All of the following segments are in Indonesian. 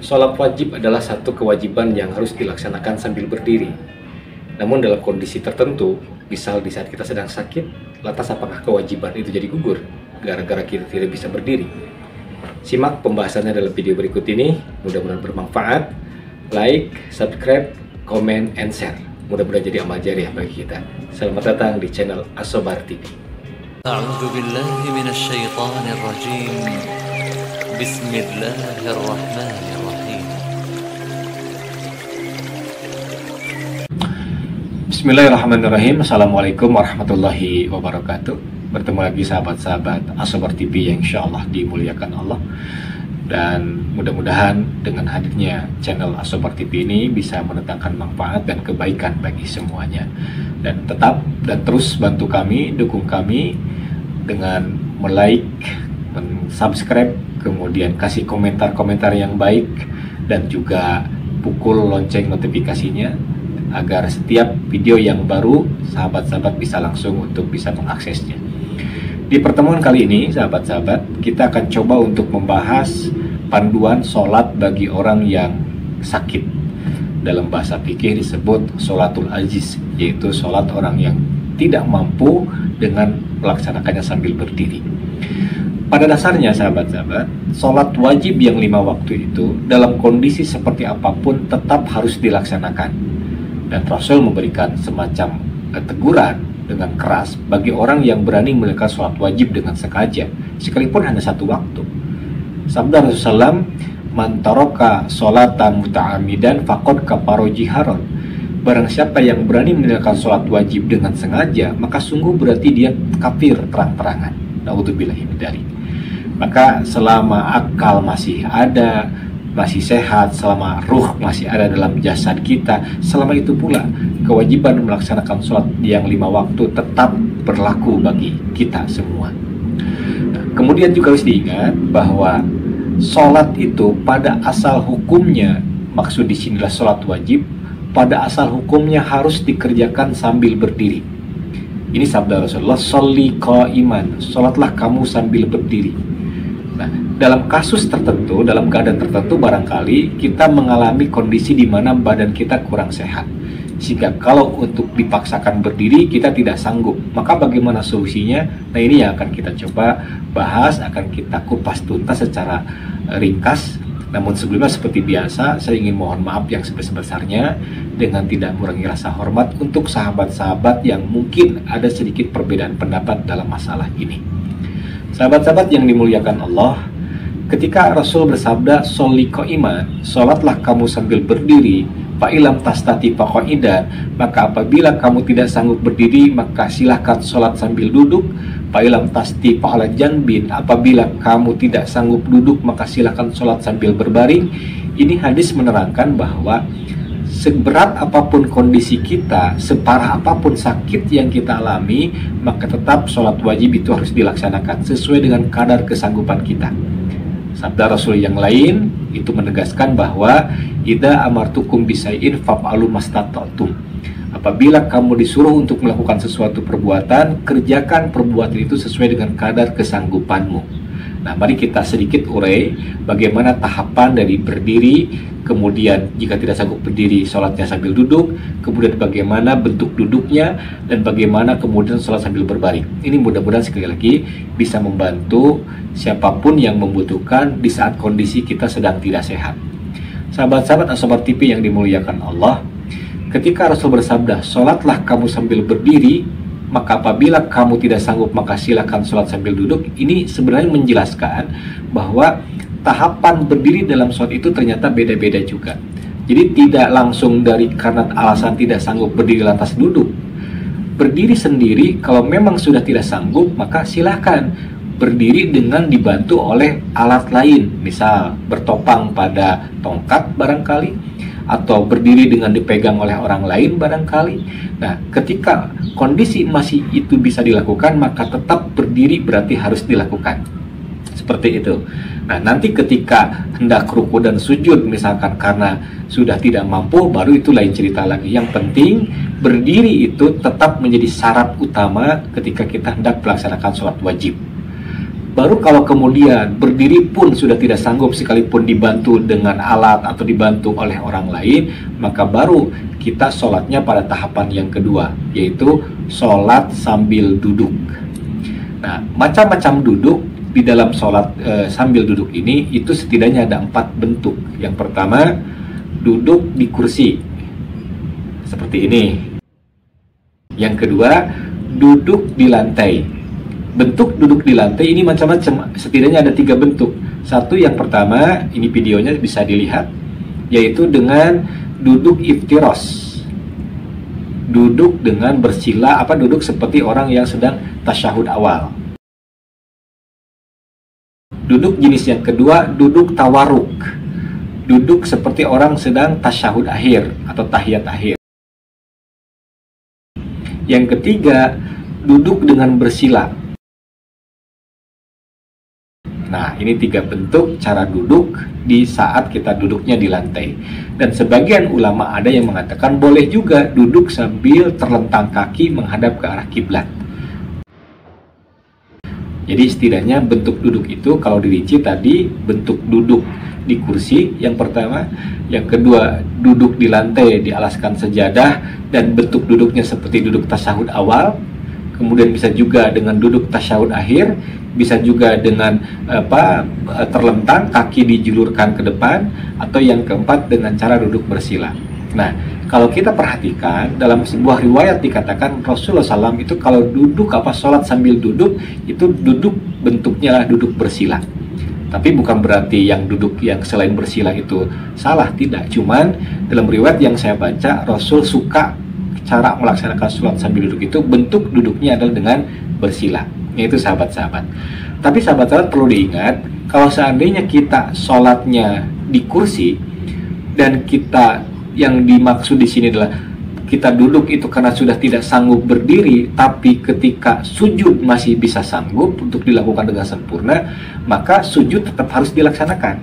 Sholat wajib adalah satu kewajiban yang harus dilaksanakan sambil berdiri. Namun dalam kondisi tertentu, misal di saat kita sedang sakit, lantas apakah kewajiban itu jadi gugur gara-gara kita tidak bisa berdiri? Simak pembahasannya dalam video berikut ini, mudah-mudahan bermanfaat. Like, subscribe, comment, and share. Mudah-mudahan jadi amal jariah bagi kita. Selamat datang di channel Asobar TV. A'udzu billahi minasyaitonir rajim. Bismillahirrahmanirrahim. Bismillahirrahmanirrahim. Assalamualaikum warahmatullahi wabarakatuh. Bertemu lagi sahabat-sahabat Asobar TV yang insyaallah dimuliakan Allah. Dan mudah-mudahan dengan hadirnya channel Asobar TV ini bisa mendatangkan manfaat dan kebaikan bagi semuanya. Dan tetap dan terus bantu kami, dukung kami dengan like, subscribe, kemudian kasih komentar-komentar yang baik, dan juga pukul lonceng notifikasinya agar setiap video yang baru sahabat-sahabat bisa langsung untuk bisa mengaksesnya. Di pertemuan kali ini sahabat-sahabat, kita akan coba untuk membahas panduan sholat bagi orang yang sakit. Dalam bahasa fikih disebut sholatul ajiz, yaitu sholat orang yang tidak mampu dengan melaksanakannya sambil berdiri. Pada dasarnya sahabat-sahabat, sholat wajib yang 5 waktu itu dalam kondisi seperti apapun tetap harus dilaksanakan. Dan Rasul memberikan semacam teguran dengan keras bagi orang yang berani menegakkan sholat wajib dengan sengaja, sekalipun hanya 1 waktu. Sabda Rasulullah, "Man taraka sholatan muta'amidan faqad kafara jiharon." Barang siapa yang berani menegakkan sholat wajib dengan sengaja, maka sungguh berarti dia kafir terang-terangan. Na'udzubillahi min dzalik. Maka selama akal masih ada, masih sehat, selama ruh masih ada dalam jasad kita, selama itu pula kewajiban melaksanakan sholat yang 5 waktu tetap berlaku bagi kita semua. Kemudian juga harus diingat bahwa sholat itu pada asal hukumnya, maksud di sinilah sholat wajib, pada asal hukumnya harus dikerjakan sambil berdiri. Ini sabda Rasulullah, "Sholli qa'iman," sholatlah kamu sambil berdiri. Nah, dalam kasus tertentu, dalam keadaan tertentu barangkali kita mengalami kondisi di mana badan kita kurang sehat, sehingga kalau untuk dipaksakan berdiri kita tidak sanggup. Maka bagaimana solusinya? Nah, ini yang akan kita coba bahas, akan kita kupas tuntas secara ringkas. Namun sebelumnya seperti biasa, saya ingin mohon maaf yang sebesar-besarnya dengan tidak mengurangi rasa hormat untuk sahabat-sahabat yang mungkin ada sedikit perbedaan pendapat dalam masalah ini. Sahabat-sahabat yang dimuliakan Allah, ketika Rasul bersabda "Sholli qa'iman," sholatlah kamu sambil berdiri, fa'ilam tastati faqa'idan, maka apabila kamu tidak sanggup berdiri maka silahkan sholat sambil duduk, fa'ilam tasti fa'ala janbin, apabila kamu tidak sanggup duduk maka silahkan sholat sambil berbaring. Ini hadis menerangkan bahwa seberat apapun kondisi kita, separah apapun sakit yang kita alami, maka tetap sholat wajib itu harus dilaksanakan sesuai dengan kadar kesanggupan kita. Sabda Rasul yang lain itu menegaskan bahwa idza amartukum bisai'in faf'alu mastata'tum. Apabila kamu disuruh untuk melakukan sesuatu perbuatan, kerjakan perbuatan itu sesuai dengan kadar kesanggupanmu. Nah, mari kita sedikit urai bagaimana tahapan dari berdiri, kemudian jika tidak sanggup berdiri, sholatnya sambil duduk, kemudian bagaimana bentuk duduknya, dan bagaimana kemudian sholat sambil berbaring. Ini mudah-mudahan sekali lagi bisa membantu siapapun yang membutuhkan di saat kondisi kita sedang tidak sehat. Sahabat-sahabat Asobar TV yang dimuliakan Allah, ketika Rasul bersabda, "Sholatlah kamu sambil berdiri," maka apabila kamu tidak sanggup maka silakan sholat sambil duduk. Ini sebenarnya menjelaskan bahwa tahapan berdiri dalam sholat itu ternyata beda-beda juga. Jadi tidak langsung dari karena alasan tidak sanggup berdiri lantas duduk. Berdiri sendiri kalau memang sudah tidak sanggup maka silakan berdiri dengan dibantu oleh alat lain, misal bertopang pada tongkat barangkali, atau berdiri dengan dipegang oleh orang lain barangkali. Nah, ketika kondisi masih itu bisa dilakukan, maka tetap berdiri berarti harus dilakukan. Seperti itu. Nah, nanti ketika hendak ruku dan sujud misalkan karena sudah tidak mampu, baru itu lain cerita lagi. Yang penting berdiri itu tetap menjadi syarat utama ketika kita hendak melaksanakan sholat wajib. Baru kalau kemudian berdiri pun sudah tidak sanggup sekalipun dibantu dengan alat atau dibantu oleh orang lain, maka baru kita sholatnya pada tahapan yang kedua, yaitu sholat sambil duduk. Nah, macam-macam duduk di dalam sholat sambil duduk ini itu setidaknya ada 4 bentuk. Yang pertama, duduk di kursi seperti ini. Yang kedua, duduk di lantai. Bentuk duduk di lantai ini macam-macam, setidaknya ada 3 bentuk. Satu, yang pertama, ini videonya bisa dilihat, yaitu dengan duduk iftiros. Duduk dengan bersila, duduk seperti orang yang sedang tasyahud awal. Duduk jenis yang kedua, duduk tawaruk. Duduk seperti orang sedang tasyahud akhir atau tahiyat akhir. Yang ketiga, duduk dengan bersila. Nah, ini 3 bentuk cara duduk di saat kita duduknya di lantai. Dan sebagian ulama ada yang mengatakan boleh juga duduk sambil terlentang kaki menghadap ke arah kiblat. Jadi setidaknya bentuk duduk itu kalau dirinci tadi, bentuk duduk di kursi yang pertama, yang kedua duduk di lantai dialaskan sejadah dan bentuk duduknya seperti duduk tasyahud awal, kemudian bisa juga dengan duduk tasyahud akhir, bisa juga dengan terlentang kaki dijulurkan ke depan, atau yang keempat dengan cara duduk bersila. Nah, kalau kita perhatikan dalam sebuah riwayat dikatakan Rasulullah SAW itu kalau duduk sholat sambil duduk itu duduk bentuknya duduk bersila. Tapi bukan berarti yang duduk yang selain bersila itu salah, tidak. Cuman dalam riwayat yang saya baca, Rasul suka cara melaksanakan sholat sambil duduk itu bentuk duduknya adalah dengan bersila. Yaitu sahabat-sahabat. Tapi sahabat-sahabat perlu diingat, kalau seandainya kita sholatnya di kursi dan kita yang dimaksud di sini adalah kita duduk itu karena sudah tidak sanggup berdiri, tapi ketika sujud masih bisa sanggup untuk dilakukan dengan sempurna, maka sujud tetap harus dilaksanakan.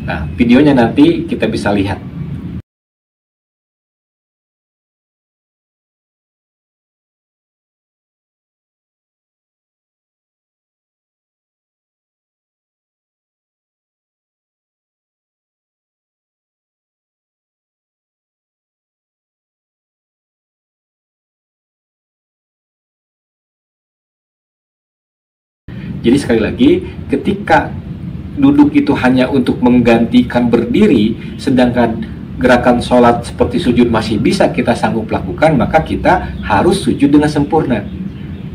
Nah, videonya nanti kita bisa lihat. Jadi sekali lagi, ketika duduk itu hanya untuk menggantikan berdiri, sedangkan gerakan sholat seperti sujud masih bisa kita sanggup lakukan, maka kita harus sujud dengan sempurna.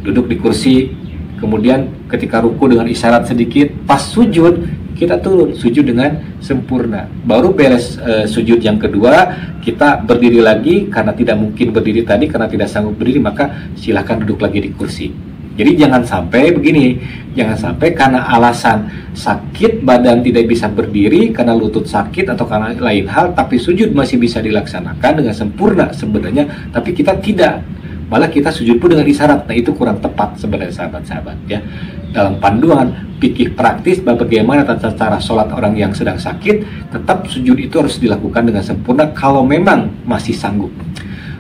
Duduk di kursi, kemudian ketika ruku dengan isyarat sedikit, pas sujud, kita turun, sujud dengan sempurna. Baru beres sujud yang kedua, kita berdiri lagi, karena tidak mungkin berdiri tadi, karena tidak sanggup berdiri, maka silahkan duduk lagi di kursi. Jadi jangan sampai begini, jangan sampai karena alasan sakit badan tidak bisa berdiri, karena lutut sakit atau karena lain hal, tapi sujud masih bisa dilaksanakan dengan sempurna sebenarnya, tapi kita tidak, malah kita sujud pun dengan isyarat. Nah, itu kurang tepat sebenarnya sahabat-sahabat ya. Dalam panduan fikih praktis bagaimana tata cara sholat orang yang sedang sakit, tetap sujud itu harus dilakukan dengan sempurna kalau memang masih sanggup.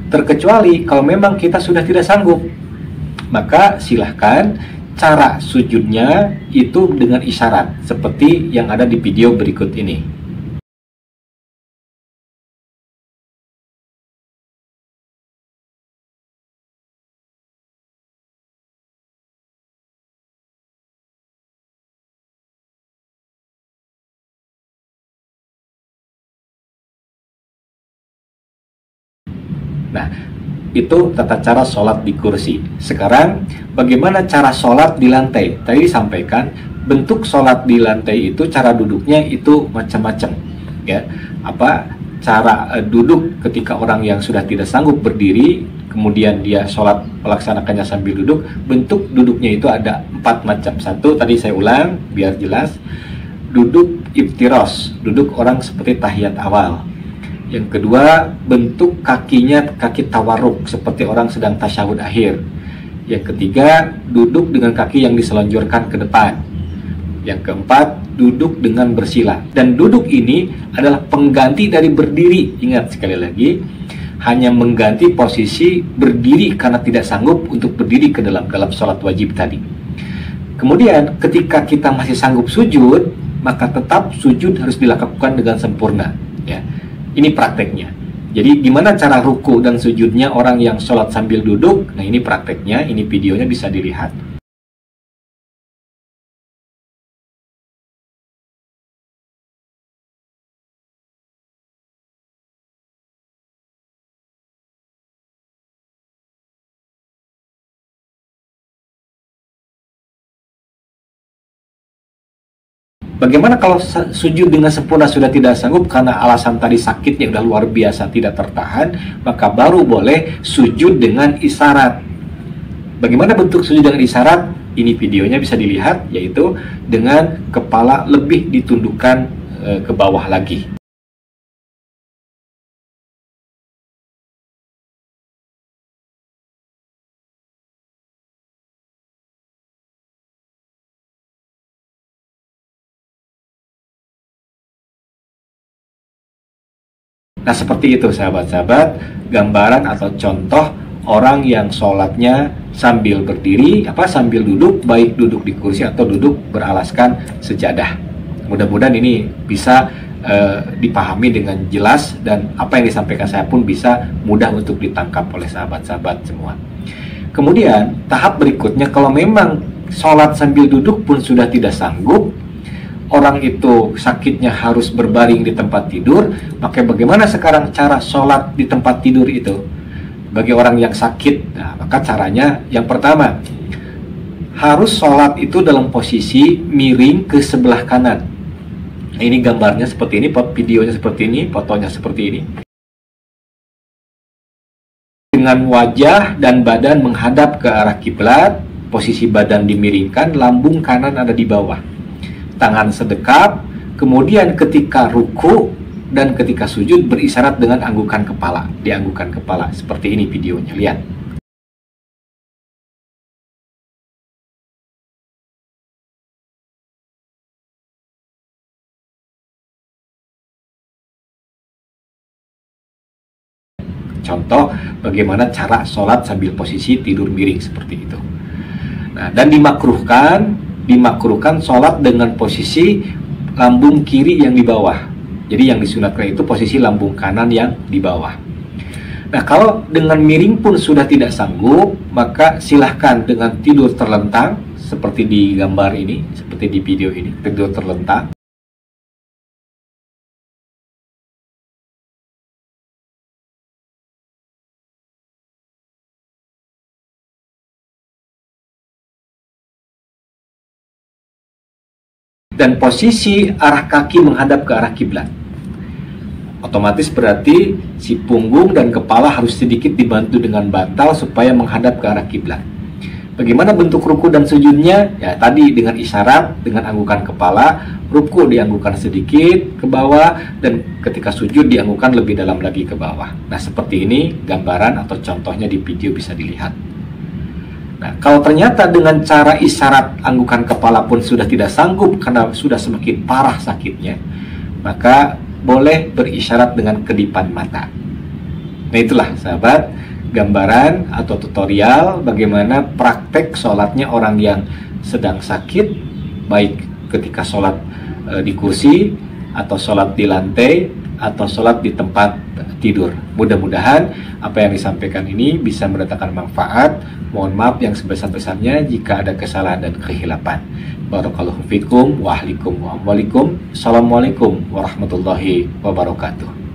Terkecuali kalau memang kita sudah tidak sanggup, maka silahkan cara sujudnya itu dengan isyarat seperti yang ada di video berikut ini. Nah, itu tata cara sholat di kursi. Sekarang bagaimana cara sholat di lantai? Tadi disampaikan bentuk sholat di lantai itu cara duduknya itu macam-macam ya. Cara duduk ketika orang yang sudah tidak sanggup berdiri, kemudian dia sholat melaksanakannya sambil duduk, bentuk duduknya itu ada 4 macam. Satu, tadi saya ulang biar jelas, duduk iftiros, duduk orang seperti tahiyat awal. Yang kedua, bentuk kakinya kaki tawarruk seperti orang sedang tasyahud akhir. Yang ketiga, duduk dengan kaki yang diselonjorkan ke depan. Yang keempat, duduk dengan bersila. Dan duduk ini adalah pengganti dari berdiri. Ingat sekali lagi, hanya mengganti posisi berdiri karena tidak sanggup untuk berdiri ke dalam sholat wajib tadi. Kemudian ketika kita masih sanggup sujud, maka tetap sujud harus dilakukan dengan sempurna, ya. Ini prakteknya. Jadi gimana cara ruku dan sujudnya orang yang sholat sambil duduk? Nah, ini prakteknya, ini videonya bisa dilihat. Bagaimana kalau sujud dengan sempurna sudah tidak sanggup karena alasan tadi sakitnya udah luar biasa tidak tertahan, maka baru boleh sujud dengan isyarat. Bagaimana bentuk sujud dengan isyarat? Ini videonya bisa dilihat, yaitu dengan kepala lebih ditundukkan ke bawah lagi. Nah, seperti itu sahabat-sahabat, gambaran atau contoh orang yang sholatnya sambil berdiri, sambil duduk, baik duduk di kursi atau duduk beralaskan sejadah. Mudah-mudahan ini bisa dipahami dengan jelas, dan apa yang disampaikan saya pun bisa mudah untuk ditangkap oleh sahabat-sahabat semua. Kemudian, tahap berikutnya, kalau memang sholat sambil duduk pun sudah tidak sanggup, orang itu sakitnya harus berbaring di tempat tidur, maka bagaimana sekarang cara sholat di tempat tidur itu? Bagi orang yang sakit, nah, maka caranya yang pertama, harus sholat itu dalam posisi miring ke sebelah kanan. Nah, ini gambarnya seperti ini, videonya seperti ini, fotonya seperti ini. Dengan wajah dan badan menghadap ke arah kiblat, posisi badan dimiringkan, lambung kanan ada di bawah. Tangan sedekap, kemudian ketika ruku dan ketika sujud berisyarat dengan anggukan kepala, dianggukan kepala. Seperti ini videonya, lihat. Contoh bagaimana cara sholat sambil posisi tidur miring seperti itu. Nah, dan dimakruhkan sholat dengan posisi lambung kiri yang di bawah. Jadi yang disunatkan itu posisi lambung kanan yang di bawah. Nah, kalau dengan miring pun sudah tidak sanggup, maka silahkan dengan tidur terlentang seperti di gambar ini, seperti di video ini, tidur terlentang. Dan posisi arah kaki menghadap ke arah kiblat. Otomatis berarti si punggung dan kepala harus sedikit dibantu dengan bantal supaya menghadap ke arah kiblat. Bagaimana bentuk ruku dan sujudnya? Ya, tadi dengan isyarat, dengan anggukan kepala, ruku dianggukan sedikit ke bawah, dan ketika sujud dianggukan lebih dalam lagi ke bawah. Nah, seperti ini gambaran atau contohnya di video bisa dilihat. Nah, kalau ternyata dengan cara isyarat anggukan kepala pun sudah tidak sanggup karena sudah semakin parah sakitnya, maka boleh berisyarat dengan kedipan mata. Nah, itulah sahabat, gambaran atau tutorial bagaimana praktek sholatnya orang yang sedang sakit, baik ketika sholat di kursi, atau sholat di lantai, atau sholat di tempat tidur. Mudah-mudahan apa yang disampaikan ini bisa mendatangkan manfaat. Mohon maaf yang sebesar-besarnya jika ada kesalahan dan kehilapan. Barakallahu fikum wa ahlikum wa amwalikum. Assalamualaikum warahmatullahi wabarakatuh.